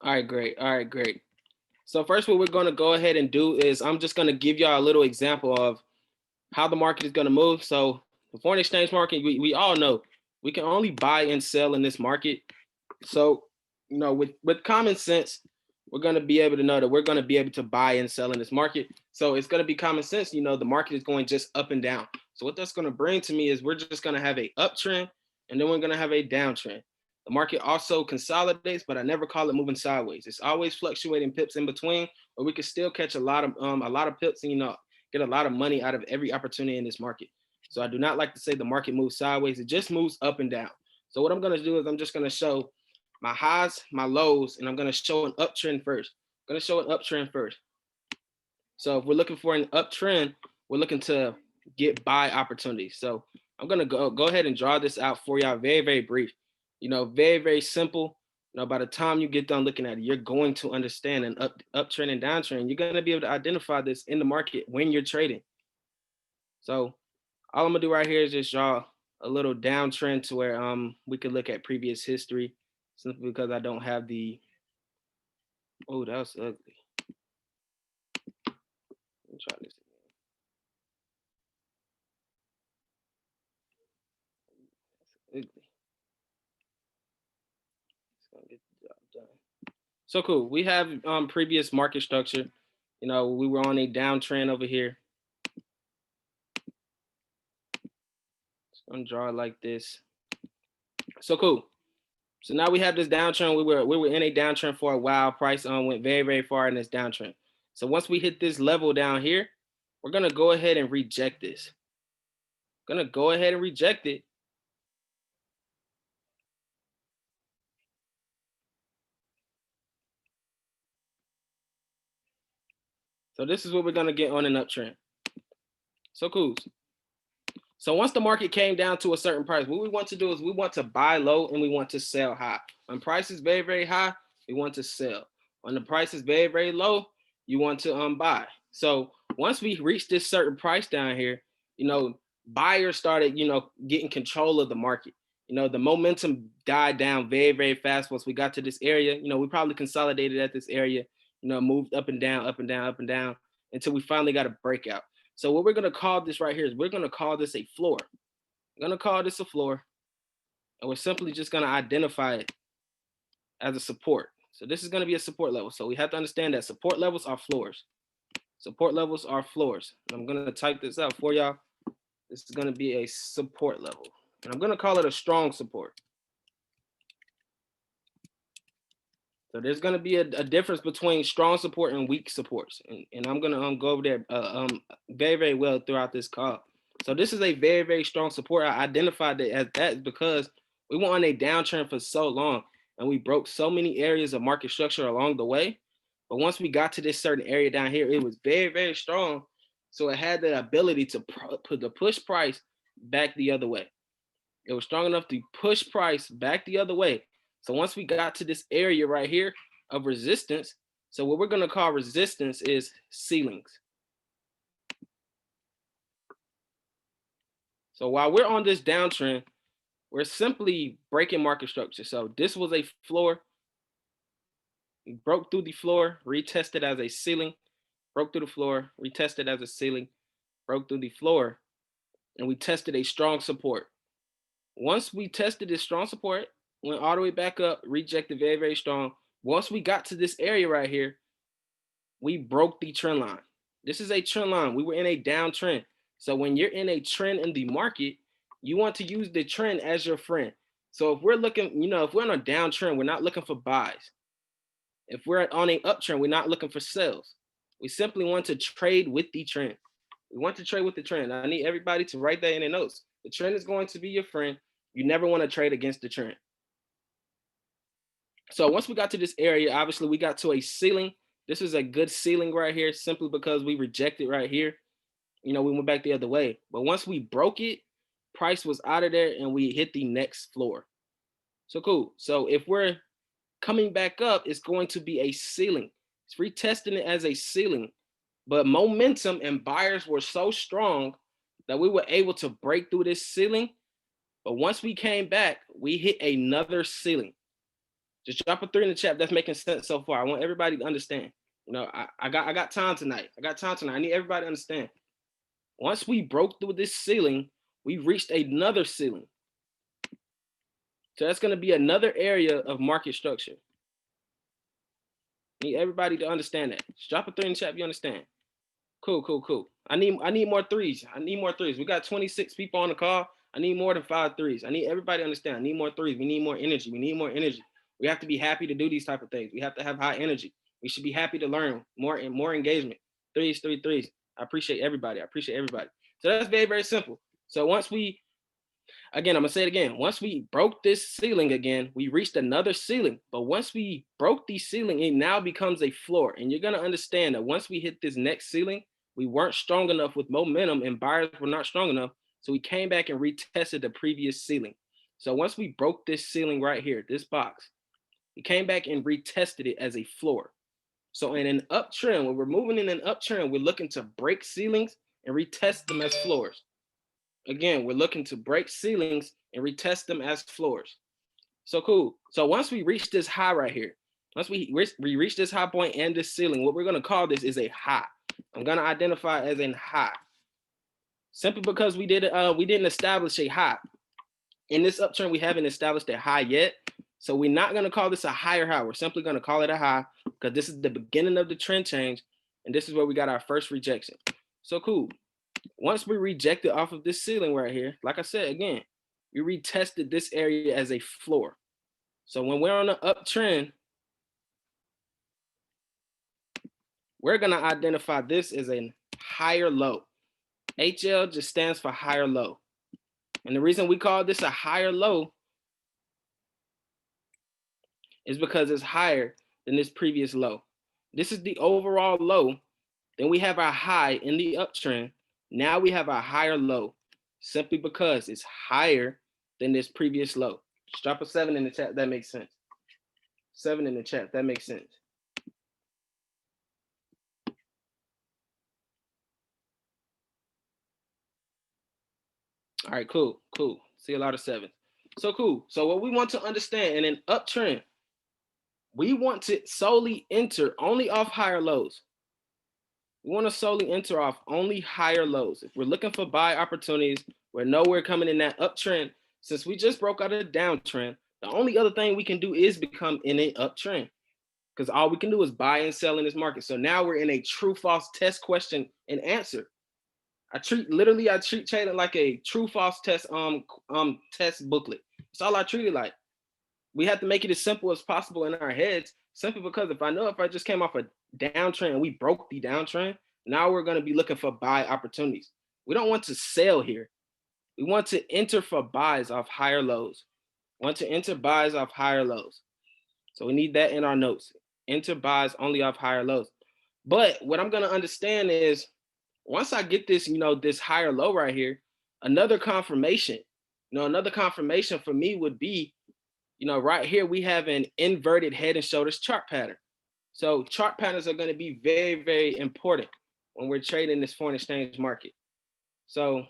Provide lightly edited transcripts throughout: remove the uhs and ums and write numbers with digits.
All right, great. All right, great. So first, what we're going to go ahead and do is I'm just going to give y'all a little example of how the market is going to move. So the foreign exchange market, we all know we can only buy and sell in this market. So, with common sense, we're going to be able to know that we're going to be able to buy and sell in this market. So it's going to be common sense. The market is going just up and down. So what that's going to bring to me is we're just going to have a uptrend and then we're going to have a downtrend. The market also consolidates, but I never call it moving sideways. It's always fluctuating pips in between, but we can still catch a lot of pips and get a lot of money out of every opportunity in this market. So I do not like to say the market moves sideways. It just moves up and down. So what I'm going to do is I'm just going to show my highs, my lows, and I'm going to show an uptrend first. I'm going to show an uptrend first. So if we're looking for an uptrend, we're looking to get buy opportunities. So I'm going to go ahead and draw this out for y'all. Very, very brief. Very, very simple. By the time you get done looking at it, you're going to understand an uptrend and downtrend. You're going to be able to identify this in the market when you're trading. So all I'm going to do right here is just draw a little downtrend to where we could look at previous history, simply because I don't have the, oh, that was ugly. Let me try this again. That's ugly. It's gonna get the job done. So cool. We have previous market structure. We were on a downtrend over here. Just gonna draw it like this. So cool. So now we have this downtrend. We were in a downtrend for a while. Price went very, very far in this downtrend. So once we hit this level down here, we're gonna go ahead and reject this. Gonna go ahead and reject it. So this is what we're gonna get on an uptrend. So cool. So once the market came down to a certain price, what we want to do is we want to buy low and we want to sell high. When price is very, very high, we want to sell. When the price is very, very low, you want to buy. So once we reach this certain price down here, buyers started, getting control of the market. The momentum died down very, very fast once we got to this area. We probably consolidated at this area, moved up and down, up and down, up and down until we finally got a breakout. So what we're going to call this right here is we're going to call this a floor. We're going to call this a floor, and we're simply just going to identify it as a support. So this is going to be a support level. So we have to understand that support levels are floors. Support levels are floors. And I'm going to type this out for y'all. This is going to be a support level, and I'm going to call it a strong support. So there's going to be a difference between strong support and weak supports. And I'm going to go over there very, very well throughout this call. So this is a very, very strong support. I identified it as that because we went on a downtrend for so long and we broke so many areas of market structure along the way. But once we got to this certain area down here, it was very, very strong. So it had the ability to push price back the other way. It was strong enough to push price back the other way. So once we got to this area right here of resistance, so what we're going to call resistance is ceilings. So while we're on this downtrend, we're simply breaking market structure. So this was a floor. We broke through the floor, retested as a ceiling, broke through the floor, retested as a ceiling, broke through the floor, and we tested a strong support. Once we tested this strong support, went all the way back up, rejected very, very strong. Once we got to this area right here, we broke the trend line. This is a trend line. We were in a downtrend. So when you're in a trend in the market, you want to use the trend as your friend. So if we're looking, if we're on a downtrend, we're not looking for buys. If we're on an uptrend, we're not looking for sales. We simply want to trade with the trend. We want to trade with the trend. I need everybody to write that in their notes. The trend is going to be your friend. You never want to trade against the trend. So once we got to this area, obviously we got to a ceiling. This is a good ceiling right here, simply because we rejected right here. We went back the other way. But once we broke it, price was out of there and we hit the next floor. So cool. So if we're coming back up, it's going to be a ceiling. It's retesting it as a ceiling. But momentum and buyers were so strong that we were able to break through this ceiling. But once we came back, we hit another ceiling. Just drop a 3 in the chat. That's making sense so far. I want everybody to understand. You know, I got time tonight. I need everybody to understand. Once we broke through this ceiling, we reached another ceiling. So that's going to be another area of market structure. Need everybody to understand that. Just drop a 3 in the chat if you understand. Cool. I need more threes. We got 26 people on the call. I need more than 5 threes. I need everybody to understand. I need more threes. We need more energy. We have to be happy to do these type of things. We have to have high energy. We should be happy to learn more and more engagement. Threes. I appreciate everybody. So that's very, very simple. So once we, again, I'm gonna say it again. Once we broke this ceiling again, we reached another ceiling. But once we broke the ceiling, it now becomes a floor. And you're gonna understand that once we hit this next ceiling, we weren't strong enough with momentum and buyers were not strong enough. So we came back and retested the previous ceiling. So once we broke this ceiling right here, this box, we came back and retested it as a floor. So in an uptrend, when we're moving in an uptrend, we're looking to break ceilings and retest them as floors. Again, we're looking to break ceilings and retest them as floors. So cool. So once we reach this high right here, once we reach this high point and this ceiling, what we're going to call this is a high. I'm going to identify it as a high. Simply because we didn't establish a high. In this uptrend, we haven't established a high yet. So we're not going to call this a higher high. We're simply going to call it a high because this is the beginning of the trend change. And this is where we got our first rejection. So cool. Once we rejected off of this ceiling right here, like I said, again, we retested this area as a floor. So when we're on the uptrend, we're going to identify this as a higher low. HL just stands for higher low. And the reason we call this a higher low is because it's higher than this previous low. This is the overall low. Then we have our high in the uptrend. Now we have a higher low simply because it's higher than this previous low. Just drop a 7 in the chat. That makes sense. 7 in the chat. That makes sense. All right, cool. See a lot of 7s. So cool. So what we want to understand in an uptrend, we want to solely enter only off higher lows. We want to solely enter off only higher lows. If we're looking for buy opportunities, we're nowhere coming in that uptrend. Since we just broke out of the downtrend, the only other thing we can do is become in an uptrend because all we can do is buy and sell in this market. So now we're in a true false test question and answer. I treat trading like a true false test test booklet. That's all I treat it like. We have to make it as simple as possible in our heads, simply because if I just came off a downtrend and we broke the downtrend, now we're going to be looking for buy opportunities. We don't want to sell here. We want to enter for buys off higher lows. We want to enter buys off higher lows. So we need that in our notes. Enter buys only off higher lows. But what I'm going to understand is once I get this, this higher low right here, another confirmation for me would be, right here, we have an inverted head and shoulders chart pattern. So chart patterns are going to be very, very important when we're trading this foreign exchange market. So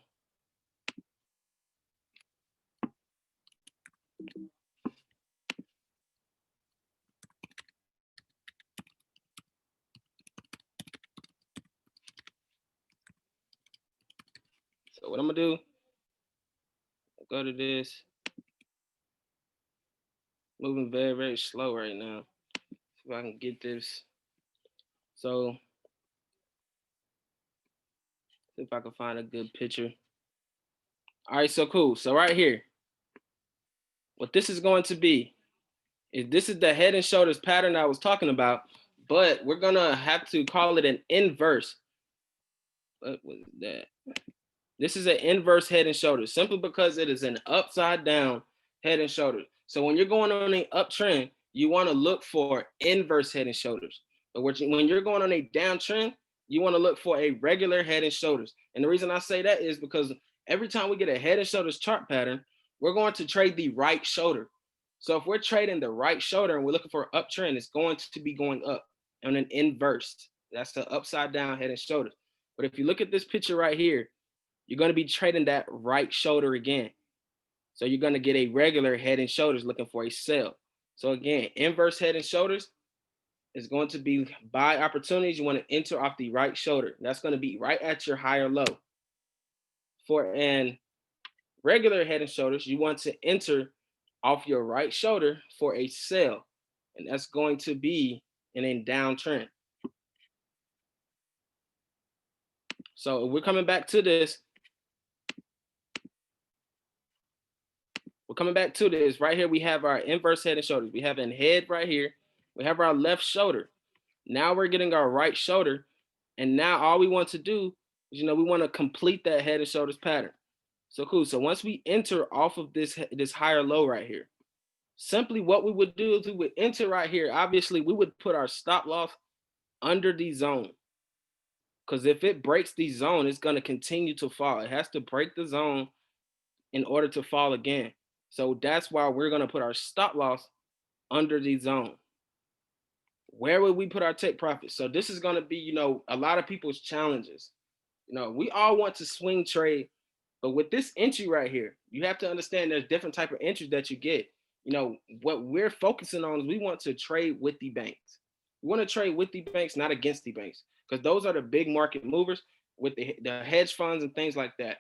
what I'm going to do, go to this. Moving very, very slow right now. See if I can get this. So see if I can find a good picture. All right, so cool. So right here, what this is going to be is this is the head and shoulders pattern I was talking about, but we're going to have to call it an inverse. What was that? This is an inverse head and shoulders simply because it is an upside down head and shoulders. So when you're going on an uptrend, you want to look for inverse head and shoulders. But when you're going on a downtrend, you want to look for a regular head and shoulders. And the reason I say that is because every time we get a head and shoulders chart pattern, we're going to trade the right shoulder. So if we're trading the right shoulder and we're looking for an uptrend, it's going to be going up on an inverse. That's the upside down head and shoulders. But if you look at this picture right here, you're going to be trading that right shoulder again. So you're going to get a regular head and shoulders looking for a sell. So again, inverse head and shoulders is going to be buy opportunities. You want to enter off the right shoulder. That's going to be right at your higher low. For an regular head and shoulders, you want to enter off your right shoulder for a sell. And that's going to be in a downtrend. So we're coming back to this. We're coming back to this. Right here, we have our inverse head and shoulders. We have a head right here. We have our left shoulder. Now we're getting our right shoulder. And now all we want to do is, we want to complete that head and shoulders pattern. So cool. So once we enter off of this higher low right here, simply what we would do is we would enter right here. Obviously, we would put our stop loss under the zone. Because if it breaks the zone, it's going to continue to fall. It has to break the zone in order to fall again. So that's why we're going to put our stop loss under the zone. Where would we put our take profit? So this is going to be, a lot of people's challenges. We all want to swing trade, but with this entry right here, you have to understand there's different type of entries that you get. What we're focusing on is we want to trade with the banks. We want to trade with the banks, not against the banks, because those are the big market movers with the hedge funds and things like that.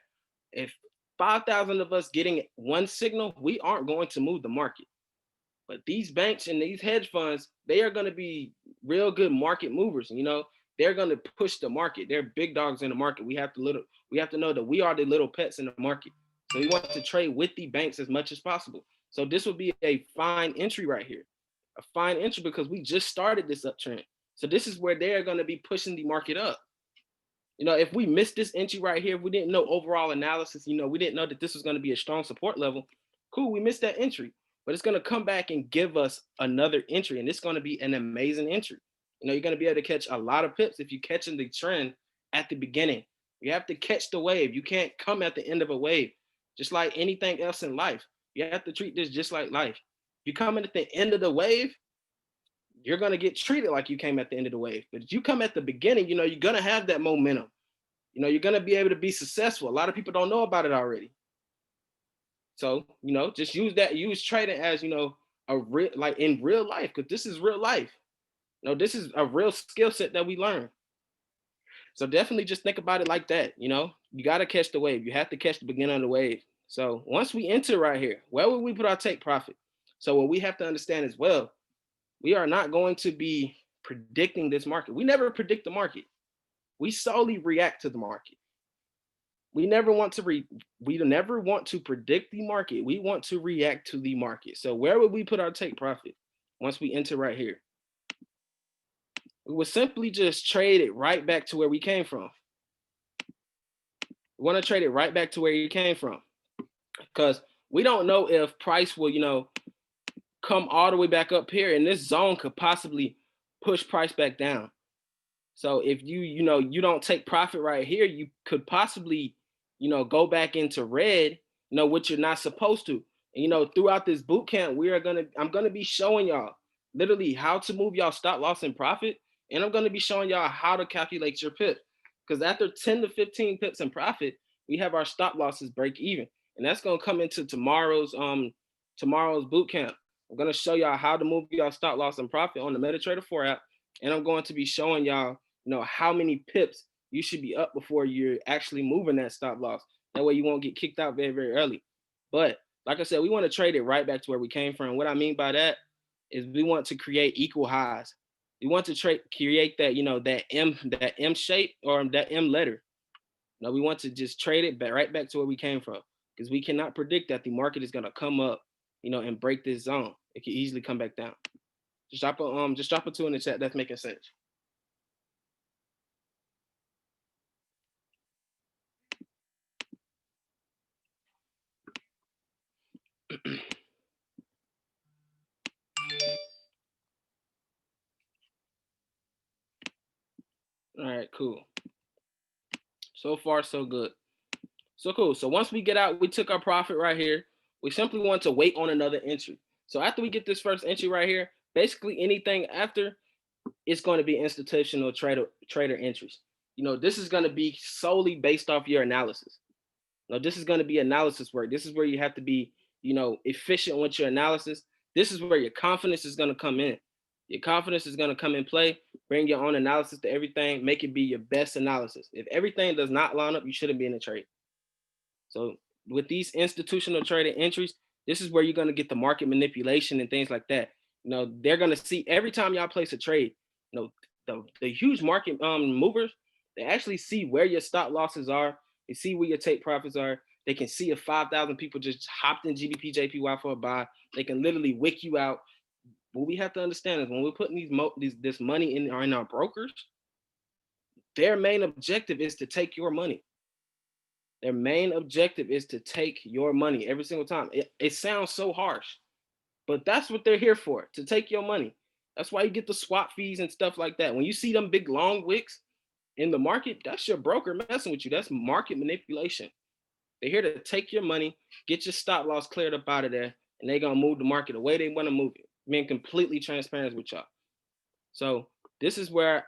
If 5,000 of us getting one signal, we aren't going to move the market. But these banks and these hedge funds, they are going to be real good market movers. They're going to push the market. They're big dogs in the market. We have to know that we are the little pets in the market. So we want to trade with the banks as much as possible. So this would be a fine entry right here, a fine entry because we just started this uptrend. So this is where they're going to be pushing the market up. If we missed this entry right here, if we didn't know overall analysis, we didn't know that this was going to be a strong support level. Cool, we missed that entry, but it's going to come back and give us another entry, and it's going to be an amazing entry. You're going to be able to catch a lot of pips if you're catching the trend at the beginning. You have to catch the wave. You can't come at the end of a wave. Just like anything else in life, you have to treat this just like life. If you come in at the end of the wave, you're going to get treated like you came at the end of the wave. But if you come at the beginning, you're going to have that momentum. You're going to be able to be successful. A lot of people don't know about it already. So, just use trading as, a real, like in real life, because this is real life. This is a real skill set that we learn. So definitely just think about it like that. You got to catch the wave. You have to catch the beginning of the wave. So once we enter right here, where will we put our take profit? So what we have to understand as well, we are not going to be predicting this market. We never predict the market. We solely react to the market. We never want to predict the market. We want to react to the market. So where would we put our take profit once we enter right here? We would simply just trade it right back to where we came from. We want to trade it right back to where you came from, because we don't know if price will, come all the way back up here, and this zone could possibly push price back down. So if you don't take profit right here, you could possibly, go back into red, which you're not supposed to. And, throughout this boot camp, I'm gonna be showing y'all literally how to move y'all stop loss and profit, and I'm gonna be showing y'all how to calculate your pip. Because after 10 to 15 pips in profit, we have our stop losses break even, and that's gonna come into tomorrow's boot camp. I'm gonna show y'all how to move y'all stop loss and profit on the MetaTrader 4 app, and I'm going to be showing y'all, how many pips you should be up before you're actually moving that stop loss. That way you won't get kicked out very, very early. But like I said, we want to trade it right back to where we came from. What I mean by that is we want to create equal highs. We want to create that, that M shape or that M letter. We want to just trade it right back to where we came from, because we cannot predict that the market is going to come up, and break this zone. It can easily come back down. Just drop a 2 in the chat. That's making sense. All right, cool. So far, so good. So cool. So once we get out, we took our profit right here. We simply want to wait on another entry. So after we get this first entry right here, basically anything after, it's going to be institutional trader entries. This is going to be solely based off your analysis. This is going to be analysis work. This is where you have to be, efficient with your analysis. This is where your confidence is going to come in. Your confidence is going to come in play. Bring your own analysis to everything. Make it be your best analysis. If everything does not line up, you shouldn't be in a trade. So with these institutional trading entries, this is where you're going to get the market manipulation and things like that. They're going to see every time y'all place a trade, the huge market movers, they actually see where your stop losses are. They see where your take profits are. They can see if 5,000 people just hopped in GBP JPY for a buy. They can literally wick you out. What we have to understand is when we're putting this money in our brokers, their main objective is to take your money. Their main objective is to take your money every single time. It sounds so harsh, but that's what they're here for, to take your money. That's why you get the swap fees and stuff like that. When you see them big long wicks in the market, that's your broker messing with you. That's market manipulation. They're here to take your money, get your stop loss cleared up out of there, and they're going to move the market the way they want to move it. Being completely transparent with y'all. So this is where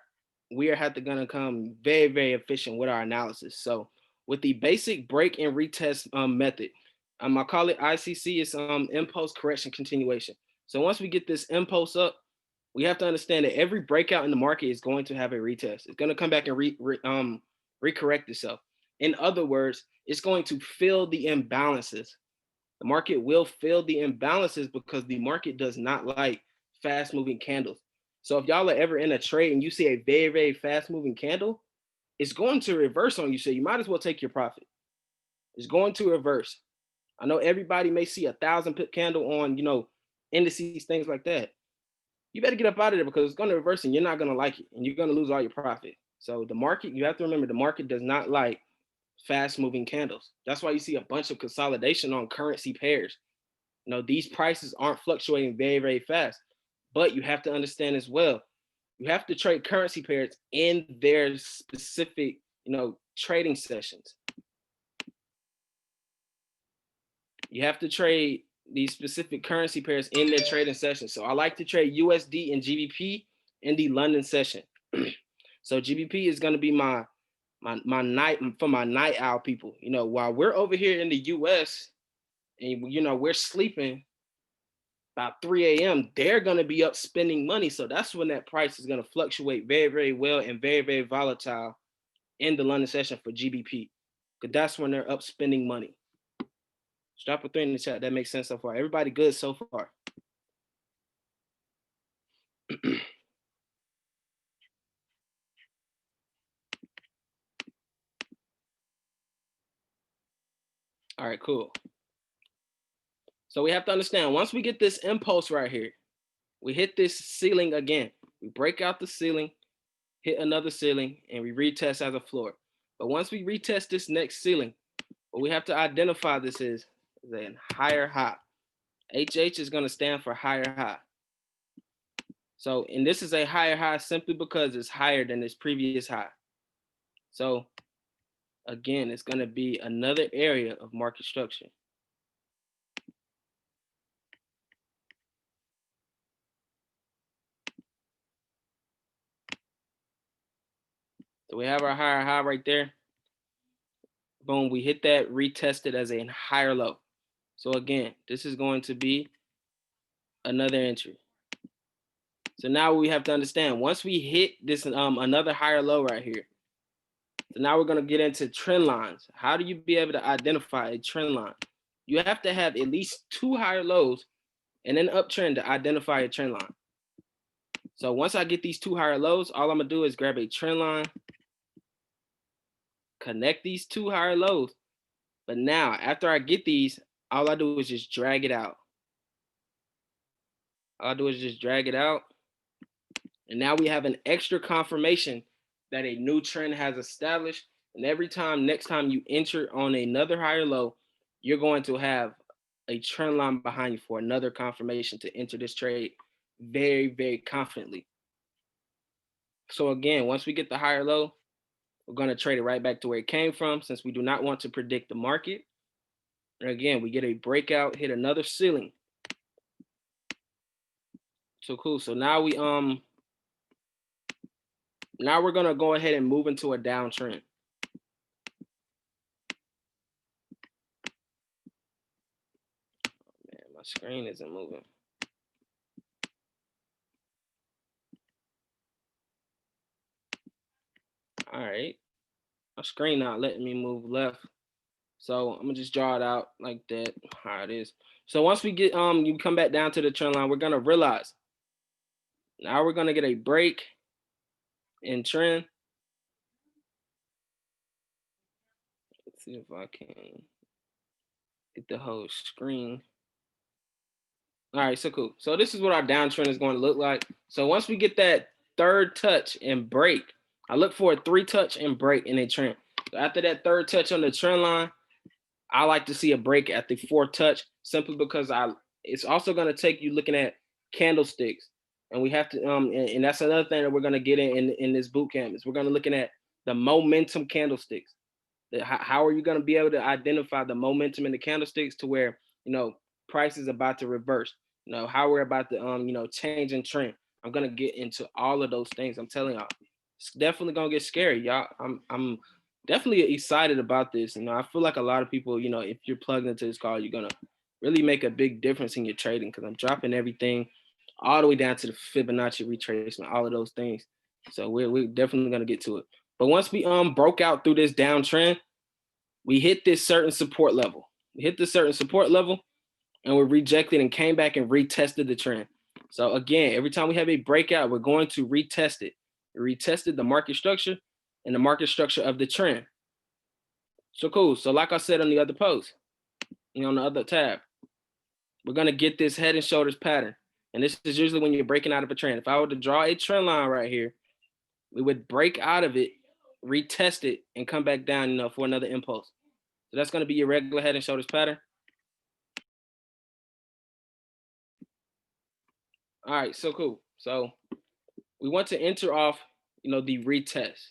we are going to come very, very efficient with our analysis. So with the basic break and retest method, I call it ICC. It's impulse correction continuation. So once we get this impulse up, we have to understand that every breakout in the market is going to have a retest. It's going to come back and recorrect itself. In other words, it's going to fill the imbalances. The market will fill the imbalances because the market does not like fast moving candles. So if y'all are ever in a trade and you see a very, very fast moving candle, it's going to reverse on you. So you might as well take your profit. It's going to reverse. I know everybody may see 1,000 pip candle on, indices, things like that. You better get up out of there because it's going to reverse and you're not going to like it and you're going to lose all your profit. So the market, you have to remember, the market does not like fast moving candles. That's why you see a bunch of consolidation on currency pairs. These prices aren't fluctuating very, very fast, but you have to understand as well, you have to trade currency pairs in their specific, trading sessions. You have to trade these specific currency pairs in their trading sessions. So I like to trade USD and GBP in the London session. So GBP is going to be my night for my night owl people. While we're over here in the US and we're sleeping about 3 a.m., they're going to be up spending money. So that's when that price is going to fluctuate very, very well and very, very volatile in the London session for GBP, because that's when they're up spending money. Drop a 3 in the chat. That makes sense so far. Everybody good so far? All right, cool. So we have to understand, once we get this impulse right here, we hit this ceiling again. We break out the ceiling, hit another ceiling, and we retest as a floor. But once we retest this next ceiling, what we have to identify this is a higher high. HH is going to stand for higher high. So, and this is a higher high simply because it's higher than its previous high. So again, it's going to be another area of market structure. So we have our higher high right there. Boom, we hit that, retested as a higher low. So again, this is going to be another entry. So now we have to understand, once we hit this another higher low right here, so now we're going to get into trend lines. How do you be able to identify a trend line? You have to have at least 2 higher lows and an uptrend to identify a trend line. So once I get these 2 higher lows, all I'm going to do is grab a trend line, connect these 2 higher lows. But now, after I get these, all I do is just drag it out. All I do is just drag it out. And now we have an extra confirmation that a new trend has established. And every time, next time you enter on another higher low, you're going to have a trend line behind you for another confirmation to enter this trade very, very confidently. So again, once we get the higher low, we're going to trade it right back to where it came from, since we do not want to predict the market. And again, we get a breakout, hit another ceiling. So cool. So now now we're going to go ahead and move into a downtrend. Man, my screen isn't moving. My screen not letting me move left. So I'm gonna just draw it out like that, how it is. So once we get you come back down to the trend line, we're gonna realize now we're gonna get a break in trend. Let's see if I can get the whole screen. All right, so cool. So this is what our downtrend is going to look like. So once we get that third touch and break, I look for a 3-touch and break in a trend. So after that third touch on the trend line, I like to see a break at the 4th touch, simply because it's also going to take you looking at candlesticks, and we have to and that's another thing that we're going to get in this boot camp is we're going to looking at the momentum candlesticks. How are you going to be able to identify the momentum in the candlesticks to where price is about to reverse? How we're about to change in trend. I'm gonna get into all of those things. I'm telling y'all, it's definitely gonna get scary, y'all. I'm definitely excited about this. I feel like a lot of people, if you're plugged into this call, you're gonna really make a big difference in your trading, because I'm dropping everything all the way down to the Fibonacci retracement, all of those things. So we're definitely gonna get to it. But once we broke out through this downtrend, we hit this certain support level. We hit this certain support level, and we rejected and came back and retested the trend. So again, every time we have a breakout, we're going to retest it. We retested the market structure and the market structure of the trend. So cool. So like I said on the other post, on the other tab, we're gonna get this head and shoulders pattern. And this is usually when you're breaking out of a trend. If I were to draw a trend line right here, we would break out of it, retest it, and come back down, for another impulse. So that's gonna be your regular head and shoulders pattern. All right, so cool. So we want to enter off, the retest.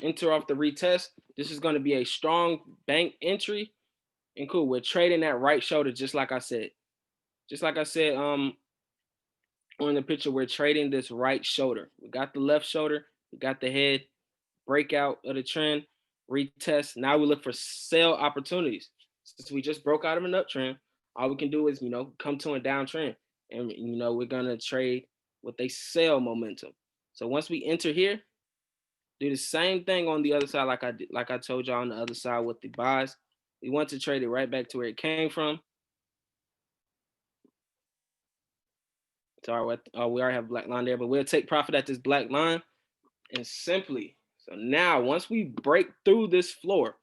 Enter off the retest. This is going to be a strong bank entry. And cool, we're trading that right shoulder, just like I said. Just like I said, on the picture, we're trading this right shoulder. We got the left shoulder, we got the head, breakout of the trend, retest. Now we look for sell opportunities. Since we just broke out of an uptrend, all we can do is, come to a downtrend. And, we're going to trade with a sell momentum. So once we enter here, do the same thing on the other side, like I told y'all on the other side with the buys. We want to trade it right back to where it came from. So we already have black line there, but we'll take profit at this black line and simply. So now once we break through this floor,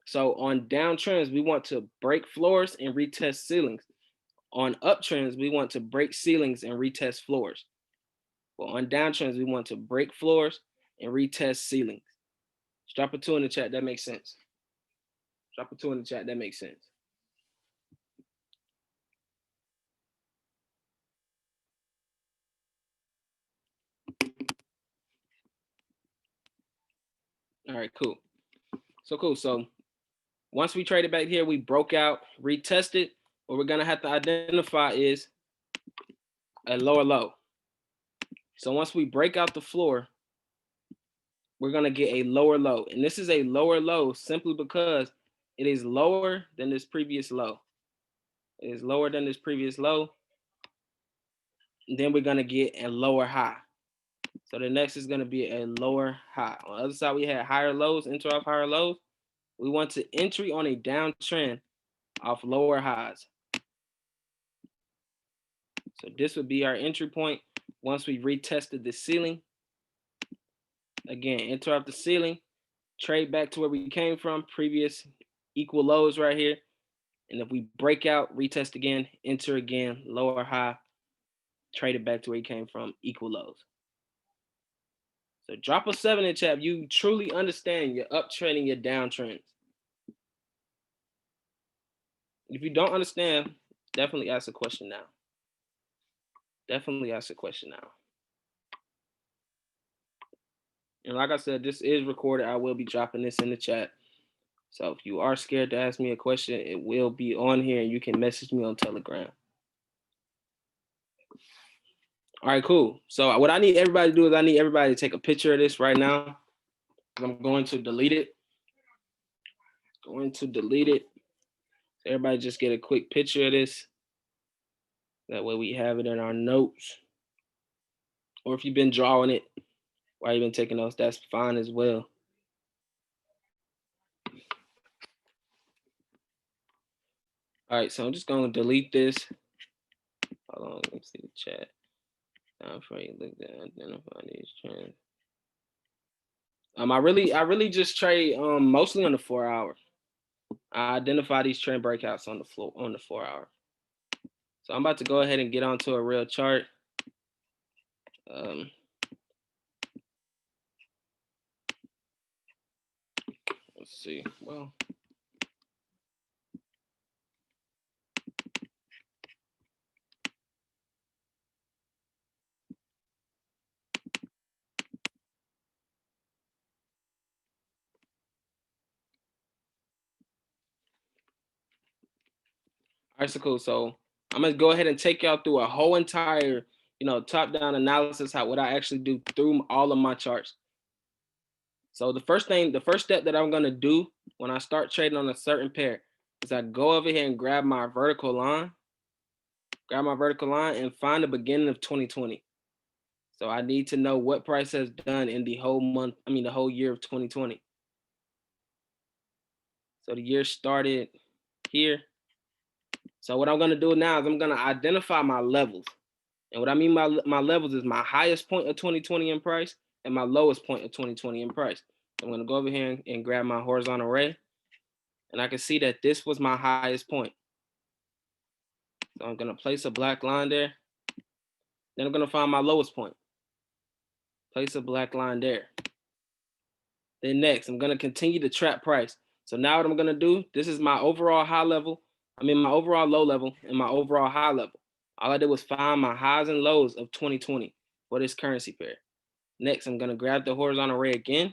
so on downtrends, we want to break floors and retest ceilings. On uptrends, we want to break ceilings and retest floors. But on downtrends, we want to break floors and retest ceilings. Drop a 2 in the chat. That makes sense. Drop a 2 in the chat. That makes sense. All right, cool. So cool. So once we traded back here, we broke out, retested. What we're gonna have to identify is a lower low. So once we break out the floor, we're gonna get a lower low. And this is a lower low simply because it is lower than this previous low. It is lower than this previous low. And then we're gonna get a lower high. So the next is gonna be a lower high. On the other side, we had higher lows, enter off higher lows. We want to entry on a downtrend off lower highs. So this would be our entry point once we retested the ceiling. Again, enter off the ceiling, trade back to where we came from, previous equal lows right here. And if we break out, retest again, enter again, lower high, trade it back to where you came from, equal lows. So drop a 7 in chat. You truly understand your uptrend and your downtrends. If you don't understand, definitely ask a question now. Definitely ask a question now. And like I said, this is recorded. I will be dropping this in the chat. So if you are scared to ask me a question, it will be on here and you can message me on Telegram. All right, cool. So what I need everybody to do is I need everybody to take a picture of this right now. I'm going to delete it. Going to delete it. So everybody just get a quick picture of this. That way we have it in our notes. or if you've been drawing it while you've been taking notes, that's fine as well. All right, so I'm just going to delete this. Hold on, let me see the chat. Time frame, look at identify these trends. I really just trade mostly on the 4 hour. I identify these trend breakouts on the floor on the 4 hour. So I'm about to go ahead and get onto a real chart. Let's see. Well, all right, so cool. So I'm gonna go ahead and take y'all through a whole entire, top-down analysis, what I actually do through all of my charts. So the first step that I'm gonna do when I start trading on a certain pair is I go over here and grab my vertical line, and find the beginning of 2020. So I need to know what price has done in the whole year of 2020. So the year started here. So what I'm gonna do now is I'm gonna identify my levels. And what I mean by my levels is my highest point of 2020 in price and my lowest point of 2020 in price. I'm gonna go over here and grab my horizontal array, and I can see that this was my highest point. So I'm gonna place a black line there. Then I'm gonna find my lowest point. Place a black line there. Then next, I'm gonna continue to trap price. So now what I'm gonna do, this is my overall high level, my overall low level and my overall high level. All I did was find my highs and lows of 2020 for this currency pair. Next, I'm gonna grab the horizontal array again,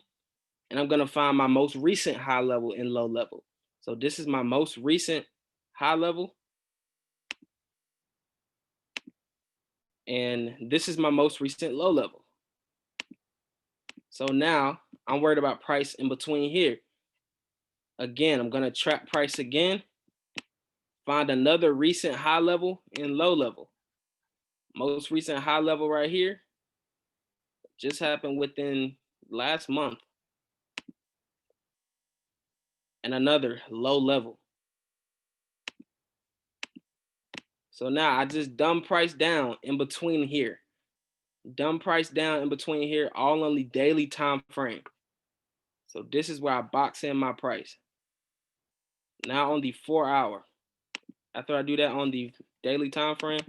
and I'm gonna find my most recent high level and low level. So this is my most recent high level, and this is my most recent low level. So now I'm worried about price in between here. Again, I'm gonna trap price again, find another recent high level and low level. Most recent high level right here just happened within last month, and another low level. So now I just dumb price down in between here. Dumb price down in between here, all on the daily time frame. So this is where I box in my price. Now on the 4 hour. After I do that on the daily time frame,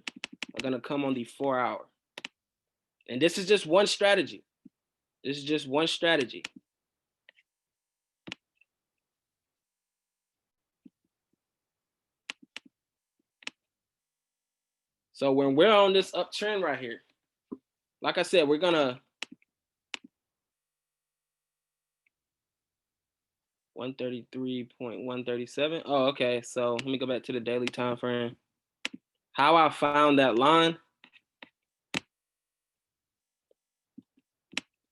I'm gonna come on the 4 hour. And this is just one strategy. This is just one strategy. So when we're on this uptrend right here, like I said, we're gonna 133.137. Oh, okay. So let me go back to the daily time frame. How I found that line,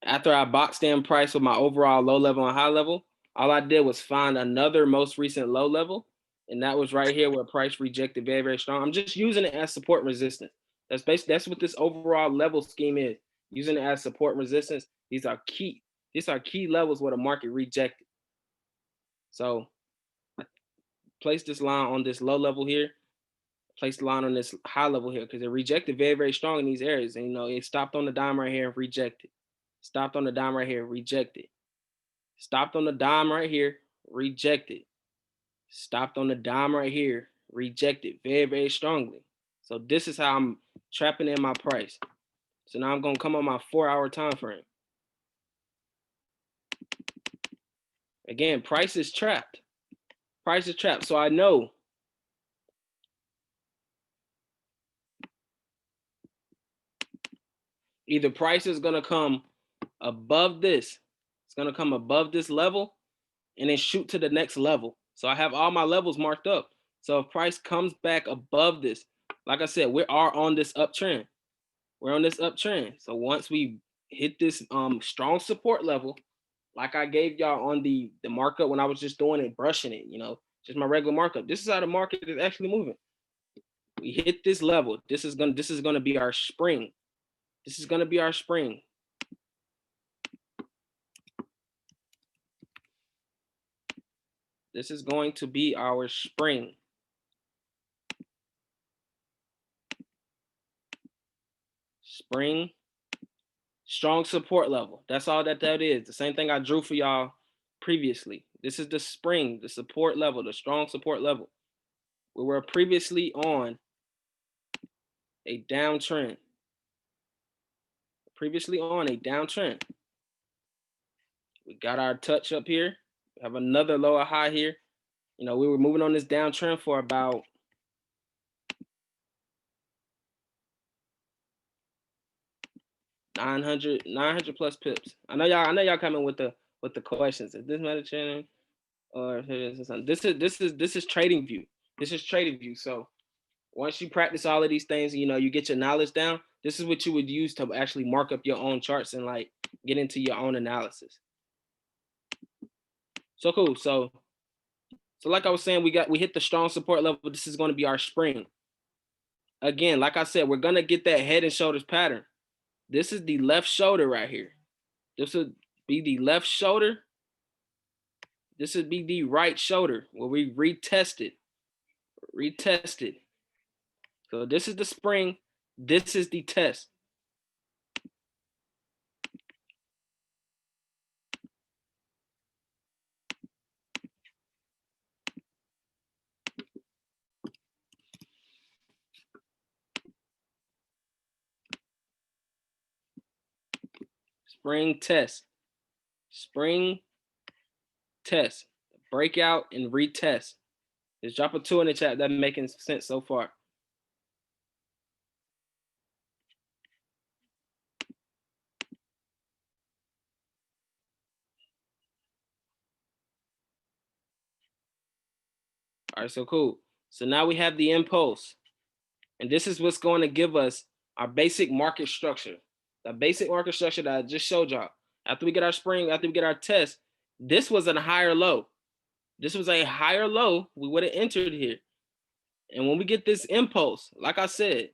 after I boxed in price with my overall low level and high level, all I did was find another most recent low level, and that was right here where price rejected very, very strong. I'm just using it as support and resistance. That's what this overall level scheme is. Using it as support and resistance. These are key levels where the market rejected. So place this line on this low level here, place the line on this high level here, because it rejected very, very strong in these areas. And it stopped on the dime right here and rejected. Stopped on the dime right here, rejected. Stopped on the dime right here, rejected. Stopped on the dime right here, rejected very, very strongly. So this is how I'm trapping in my price. So now I'm gonna come on my 4 hour time frame. Again, price is trapped. Price is trapped. So I know either price is gonna come above this, it's gonna come above this level and then shoot to the next level. So I have all my levels marked up. So if price comes back above this, like I said, we are on this uptrend. We're on this uptrend. So once we hit this strong support level, like I gave y'all on the markup when I was just doing it, brushing it, just my regular markup. This is how the market is actually moving. We hit this level. This is gonna be our spring. This is going to be our spring. This is going to be our spring. Spring, strong support level. That's all that is. The same thing I drew for y'all previously. This is the spring, the support level, the strong support level. We were previously on a downtrend. Previously on a downtrend. We got our touch up here. We have another lower high here. You know, we were moving on this downtrend for about 900 plus pips. I know y'all coming with the questions. Is this meta training or this is trading view. This is trading view. So once you practice all of these things, you know, you get your knowledge down. This is what you would use to actually mark up your own charts and like get into your own analysis. So cool. So like I was saying, we hit the strong support level. This is going to be our spring. Again, like I said, we're going to get that head and shoulders pattern. This is the left shoulder right here. This would be the left shoulder. This would be the right shoulder where we retested. So this is the spring. This is the test. Spring test. Spring test. Breakout and retest. Just drop a 2 in the chat. That's making sense so far. All right, so cool. So now we have the impulse. And this is what's going to give us our basic market structure. The basic market structure that I just showed y'all. After we get our spring, after we get our test, this was a higher low. This was a higher low. We would have entered here. And when we get this impulse, like I said,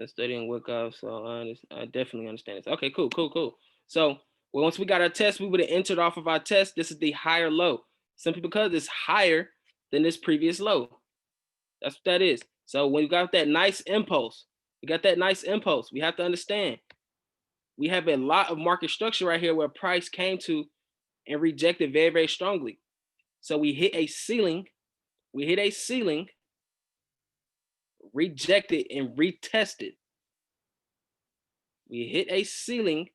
studying Wyckoff, so I definitely understand this. Okay, cool. So once we got our test, we would have entered off of our test. This is the higher low, simply because it's higher than this previous low. That's what that is. So when we got that nice impulse, we have to understand we have a lot of market structure right here where price came to and rejected very, very strongly. So we hit a ceiling, rejected and retested. We hit a ceiling,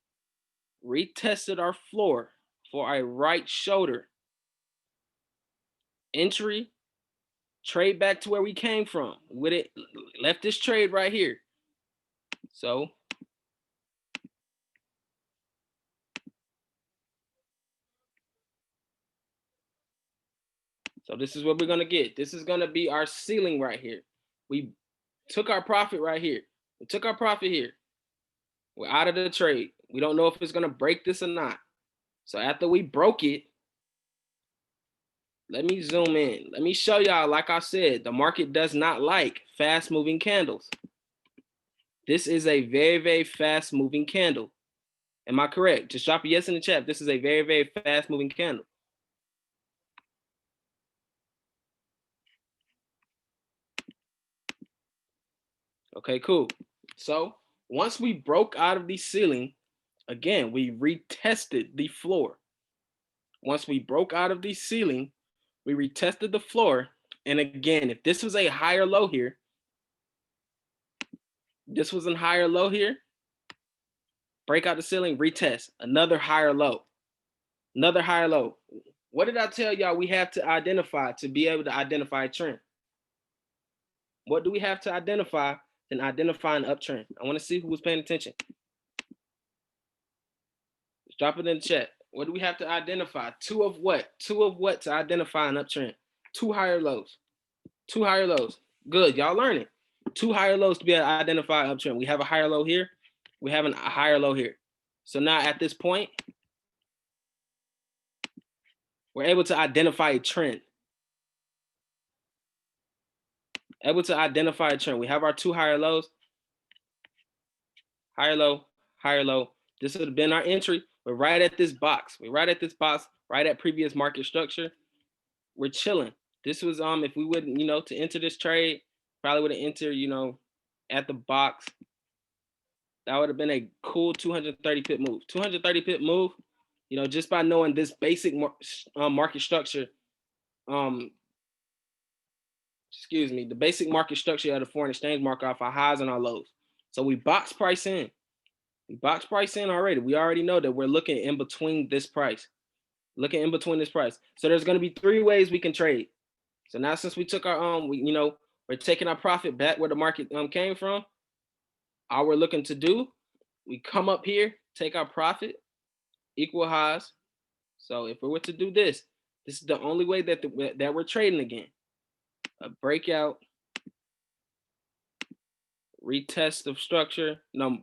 retested our floor for a right shoulder. Entry, trade back to where we came from. With it, left this trade right here. So this is what we're gonna get. This is gonna be our ceiling right here. We took our profit right here. We took our profit here. We're out of the trade. We don't know if it's gonna break this or not. So after we broke it, let me zoom in. Let me show y'all, like I said, the market does not like fast moving candles. This is a very, very fast moving candle. Am I correct? Just drop a yes in the chat. This is a very, very fast moving candle. Okay, cool. So once we broke out of the ceiling, again, we retested the floor. Once we broke out of the ceiling, we retested the floor. And again, if this was a higher low here, this was a higher low here, break out the ceiling, retest, another higher low, another higher low. What did I tell y'all we have to identify to be able to identify a trend? What do we have to identify and identify an uptrend? I want to see who was paying attention. Just drop it in the chat. What do we have to identify? Two of what to identify an uptrend? Two higher lows. Good, y'all learning. Two higher lows to be able to identify an uptrend. We have a higher low here. We have a higher low here. So now at this point, we're able to identify a trend. able to identify a trend. We have our two higher lows, higher low, higher low. This would have been our entry. We're right at this box. We're right at this box, right at previous market structure. We're chilling. This was if we wouldn't, to enter this trade, probably would have entered, at the box. That would have been a cool 230 pip move. 230 pip move, just by knowing this basic market structure, the basic market structure of the foreign exchange market off our highs and our lows. So we box price in. We box price in already. We already know that we're looking in between this price. Looking in between this price. So there's going to be 3 ways we can trade. So now since we took our we're taking our profit back where the market came from. All we're looking to do, we come up here, take our profit, equal highs. So if we were to do this, this is the only way that that we're trading again. A breakout, retest of structure. No,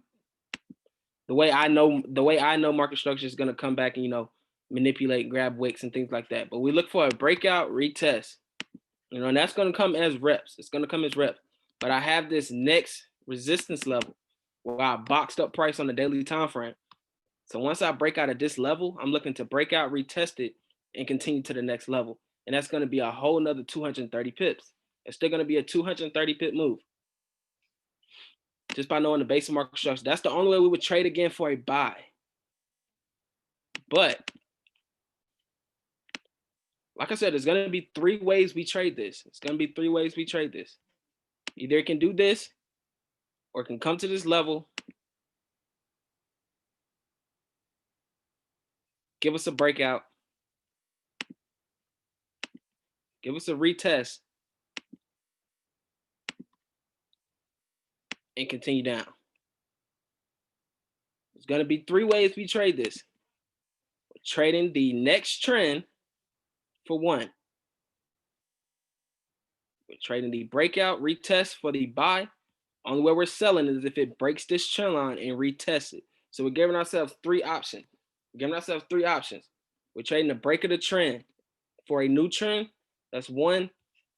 the way I know market structure is gonna come back and manipulate, grab wicks and things like that. But we look for a breakout, retest. And that's gonna come as reps. It's gonna come as reps. But I have this next resistance level where I boxed up price on the daily time frame. So once I break out at this level, I'm looking to break out, retest it, and continue to the next level. And that's going to be a whole nother 230 pips. It's still going to be a 230 pip move. Just by knowing the basic market structure. That's the only way we would trade again for a buy. But like I said, there's going to be 3 ways we trade this. It's going to be 3 ways we trade this. Either it can do this, or it can come to this level, give us a breakout, give us a retest, and continue down. There's going to be 3 ways we trade this. We're trading the next trend for 1. We're trading the breakout, retest for the buy. Only way we're selling is if it breaks this trend line and retests it. So we're giving ourselves 3 options. We're trading the break of the trend for a new trend. That's 1.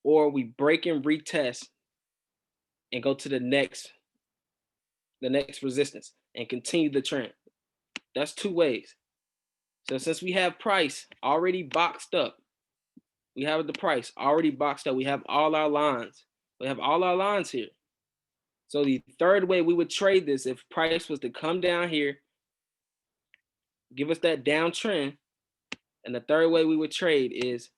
Or we break and retest and go to the next resistance and continue the trend. That's 2 ways. So since we have price already boxed up, we have the price already boxed up. We have all our lines. We have all our lines here. So the 3rd way we would trade this, if price was to come down here, give us that downtrend, and the 3rd way we would trade is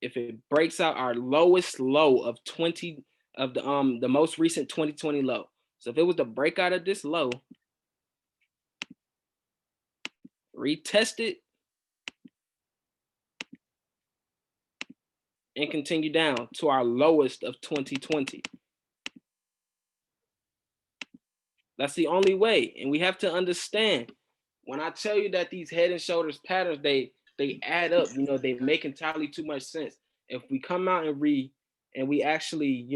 if it breaks out our lowest low of the most recent 2020 low. So if it was to break out of this low, retest it, and continue down to our lowest of 2020. That's the only way. And we have to understand, when I tell you that these head and shoulders patterns, they add up, they make entirely too much sense. If we come out and we actually,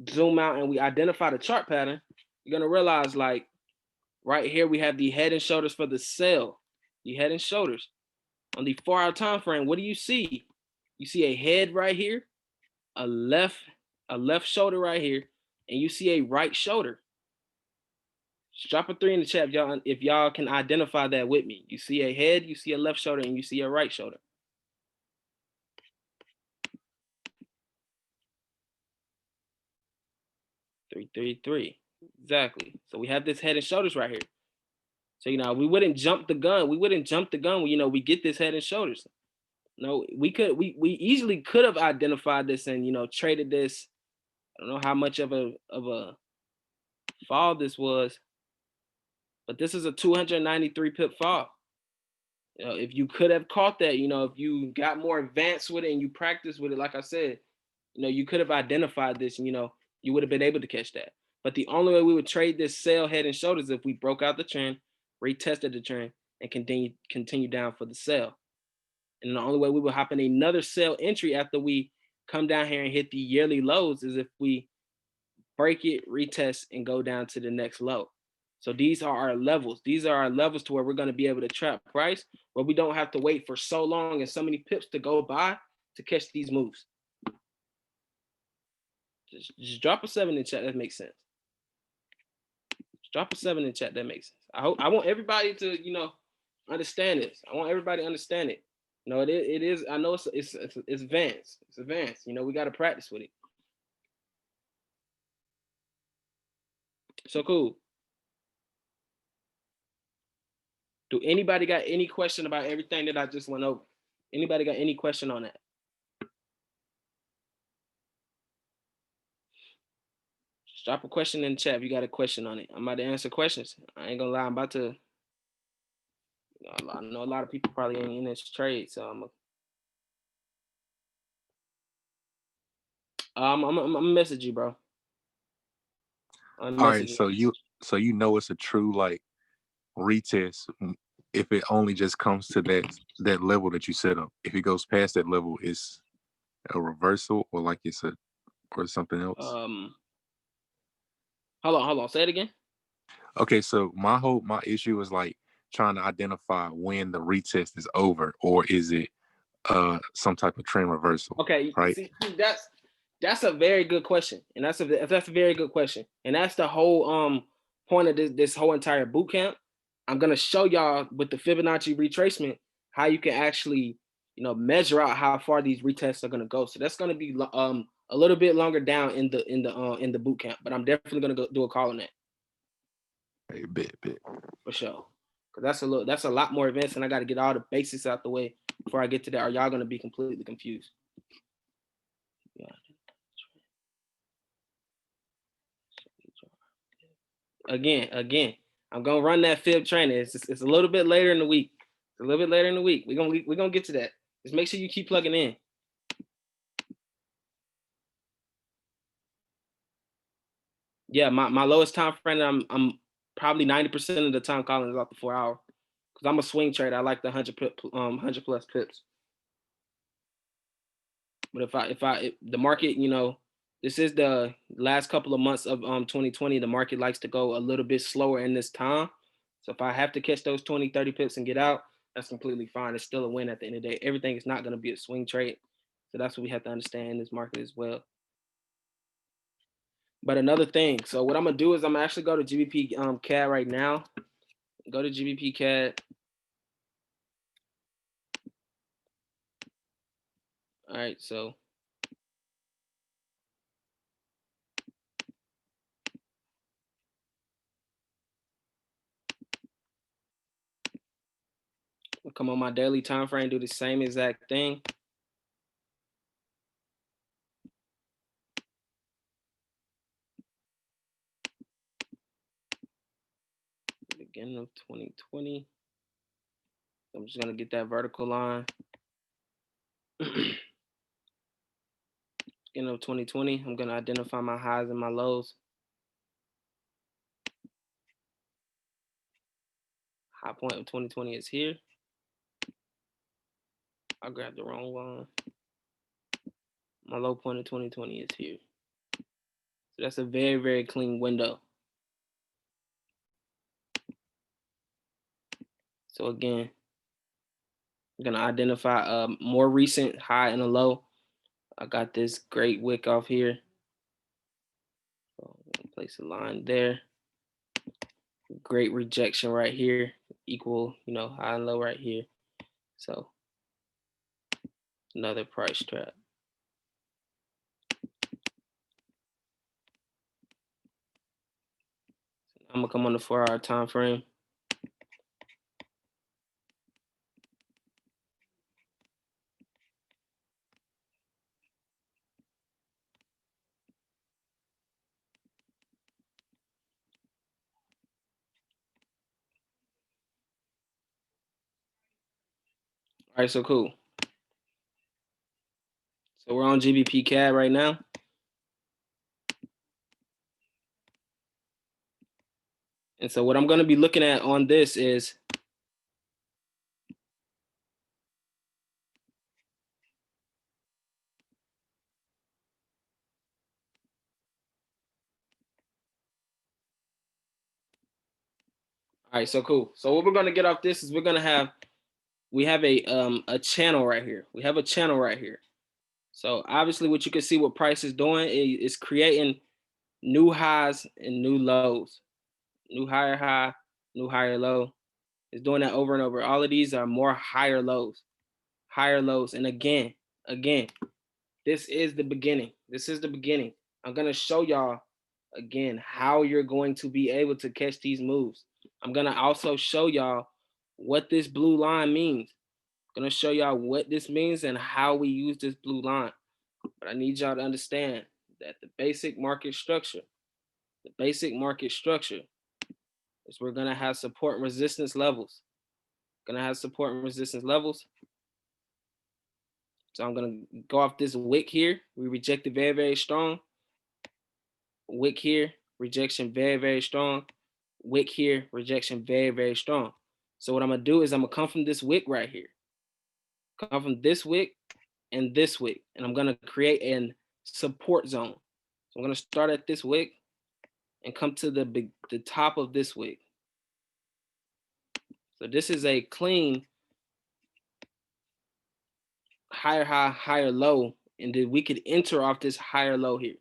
zoom out and we identify the chart pattern, you're gonna realize, like, right here we have the head and shoulders for the sell. The head and shoulders. On the 4-hour time frame, what do you see? You see a head right here, a left shoulder right here, and you see a right shoulder. Just drop a 3 in the chat if y'all can identify that with me. You see a head, you see a left shoulder, and you see a right shoulder. 333. Exactly. So we have this head and shoulders right here. So we wouldn't jump the gun. We when we get this head and shoulders. No, we easily could have identified this and traded this. I don't know how much of a fall this was, but this is a 293 pip fall. If you could have caught that, if you got more advanced with it and you practiced with it, like I said, you could have identified this and you would have been able to catch that. But the only way we would trade this sell head and shoulders if we broke out the trend, retested the trend, and continue down for the sell. And the only way we would hop in another sell entry after we come down here and hit the yearly lows is if we break it, retest, and go down to the next low. So these are our levels. These are our levels to where we're going to be able to trap price, where we don't have to wait for so long and so many pips to go by to catch these moves. Just drop a 7 in the chat. That makes sense. Just drop a 7 in the chat. That makes sense. I want everybody to, you know, understand this. I want everybody to understand it. You know, it is. I know it's advanced. It's advanced. You know, we got to practice with it. So cool. Do anybody got any question about everything that I just went over? Anybody got any question on that? Just drop a question in the chat if you got a question on it. I'm about to answer questions. I ain't gonna lie. I'm about to. I know a lot of people probably ain't in this trade, so I'm gonna message you, bro. All right, so you know it's a true like retest if it only just comes to that level that you set up. If it goes past that level, it's a reversal or like it's or something else. Hold on. Say it again. Okay, so my issue is like trying to identify when the retest is over, or is it some type of trend reversal? Okay, right. See, that's a very good question, and that's a very good question, and that's the whole point of this whole entire boot camp. I'm gonna show y'all with the Fibonacci retracement how you can actually, you know, measure out how far these retests are gonna go. So that's gonna be a little bit longer down in the boot camp, but I'm definitely gonna go do a call on that. Hey, bit for sure, because that's a lot more advanced, and I got to get all the basics out the way before I get to that, or y'all gonna be completely confused. Yeah. Again, I'm gonna run that fib training. It's a little bit later in the week. It's a little bit later in the week. We're gonna get to that. Just make sure you keep plugging in. Yeah, my lowest time frame, I'm probably 90% of the time calling is off the 4 hour, because I'm a swing trader. I like the 100 plus pips. But if the market, you know, this is the last couple of months of 2020. The market likes to go a little bit slower in this time. So if I have to catch those 20, 30 pips and get out, that's completely fine. It's still a win at the end of the day. Everything is not going to be a swing trade. So that's what we have to understand in this market as well. But another thing, so what I'm gonna do is I'm gonna actually go to GBP CAD right now. Go to GBP CAD. All right, so I'll come on my daily time frame, do the same exact thing. Beginning of 2020. I'm just gonna get that vertical line. Beginning of 2020, I'm gonna identify my highs and my lows. High point of 2020 is here. I grabbed the wrong one. My low point of 2020 is here. So that's a very, very clean window. So again, I'm gonna identify a more recent high and a low. I got this great wick off here. So I'm gonna place a line there. Great rejection right here. Equal, you know, high and low right here. So another price trap. I'm gonna come on the 4 hour time frame. All right, so cool. So we're on GBP CAD right now. And so what I'm going to be looking at on this is all right, so cool. So what we're going to get off this is we have a channel right here. We have a channel right here. So obviously what you can see what price is doing is creating new highs and new lows, new higher high, new higher low. It's doing that over and over. All of these are more higher lows, higher lows. And again, this is the beginning. This is the beginning. I'm going to show y'all again how you're going to be able to catch these moves. I'm going to also show y'all what this blue line means. I'm going to show y'all what this means and how we use this blue line. But I need y'all to understand that the basic market structure is we're going to have support and resistance levels. Going to have support and resistance levels. So I'm going to go off this wick here. We rejected very, very strong. Wick here, rejection very, very strong. Wick here, rejection very, very strong. So what I'm going to do is I'm going to come from this wick right here. Come from this wick and this wick. And I'm going to create a support zone. So I'm going to start at this wick and come to the top of this wick. So this is a clean higher high, higher low. And then we could enter off this higher low here.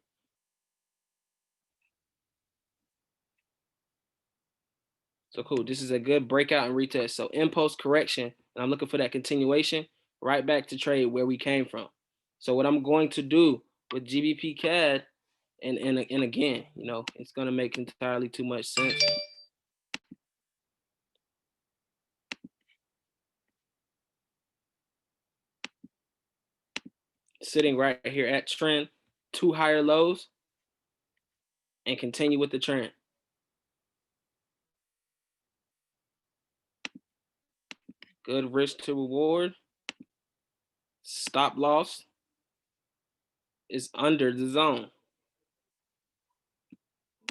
So cool. This is a good breakout and retest. So impulse correction, and I'm looking for that continuation right back to trade where we came from. So what I'm going to do with GBP CAD, and again, you know, it's going to make entirely too much sense. Sitting right here at trend, 2 higher lows, and continue with the trend. Good risk to reward. Stop loss is under the zone.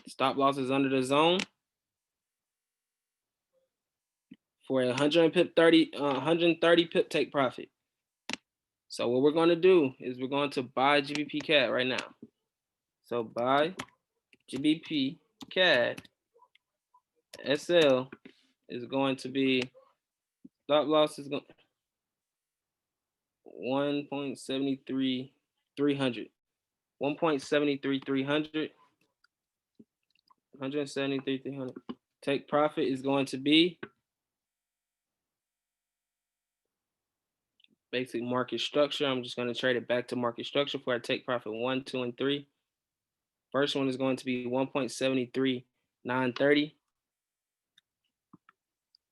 Stop loss is under the zone for a 130 pip take profit. So what we're going to do is we're going to buy GBP CAD right now. So buy GBP CAD SL is going to be, stop loss is going 1.73 300. 1.73 300. 173 300. Take profit is going to be basic market structure. I'm just going to trade it back to market structure for I take profit 1, 2, and 3. First one is going to be 1.73 930.